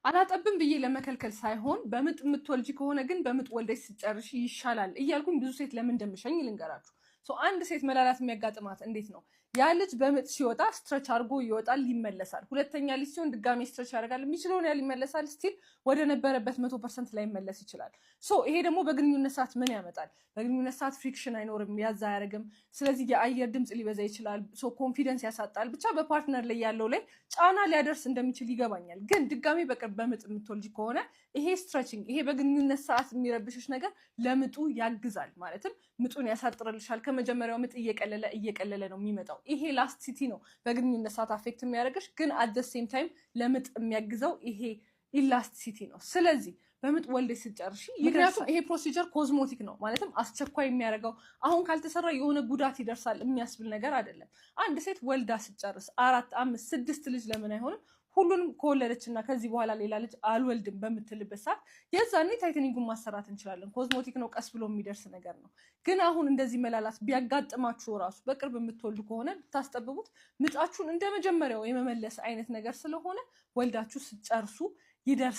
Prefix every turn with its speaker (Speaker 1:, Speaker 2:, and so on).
Speaker 1: አላጠብም ብዬ ለመከልከል ሳይሆን በምጥ የምትወልጂ ከሆነ ግን በምጥ ወልደሽ ስጨርሽ ይሻላል እያልኩኝ ብዙ ሴት ለምን እንደምሸኝ ልንገራችሁ። አንድ ሴት መላላት የሚያጋጥማት እንዴት ነው? ያ ልጅ በምጥ ሲወጣ ስትረች አድርጎ ይወጣል፣ ይመለሳል። ሁለተኛ ልጅ ሲሆን ድጋሜ ስትረች ያደርጋል፣ የሚችለውን ያህል ይመለሳል። ስቲል ወደ ነበረበት 100% ላይ መለስ ይችላል። ይሄ ደግሞ በግንኙነት ሰዓት ምን ያመጣል? በግንኙነት ሰዓት ፍሪክሽን አይኖርም፣ ያዛ አያደርግም። ስለዚህ የአየር ድምፅ ሊበዛ ይችላል፣ ኮንፊደንስ ያሳጣል። ብቻ በፓርትነር ላይ ያለው ላይ ጫና ሊያደርስ እንደሚችል ይገባኛል። ግን ድጋሜ በቅርብ በምጥ የምትወልጂ ከሆነ ይሄ ስትረችንግ፣ ይሄ በግንኙነት ሰዓት የሚረብሽሽ ነገር ለምጡ ያግዛል። ማለትም ምጡን ያሳጥርልሻል። ከመጀመሪያው ምጥ እየቀለለ ነው የሚመጣው። ይሄ ላስቲሲቲ ነው በግንኙነት ሰዓት አፌክት የሚያደርግሽ፣ ግን አት ዘ ሴም ታይም ለምጥ የሚያግዘው ይሄ ኢላስቲሲቲ ነው። ስለዚህ በምጥ ወልደሽ ስትጨርሺ፣ ምክንያቱም ይሄ ፕሮሲጀር ኮዝሞቲክ ነው፣ ማለትም አስቸኳይ የሚያደርገው አሁን ካልተሰራ የሆነ ጉዳት ይደርሳል የሚያስብል ነገር አይደለም። አንድ ሴት ወልዳ ስትጨርስ 4፣ 5፣ 6 ልጅ ለምን አይሆንም? ሁሉንም ከወለደች እና ከዚህ በኋላ ሌላ ልጅ አልወልድም በምትልበት ሰዓት የዛኔ ታይተኒንጉን ማሰራት እንችላለን። ኮዝሞቲክ ነው፣ ቀስ ብሎ የሚደርስ ነገር ነው። ግን አሁን እንደዚህ መላላት ቢያጋጥማችሁ ራሱ በቅርብ የምትወልዱ ከሆነ ልታስጠብቡት ምጣችሁን እንደ መጀመሪያው የመመለስ አይነት ነገር ስለሆነ ወልዳችሁ ስትጨርሱ ይደርሳል።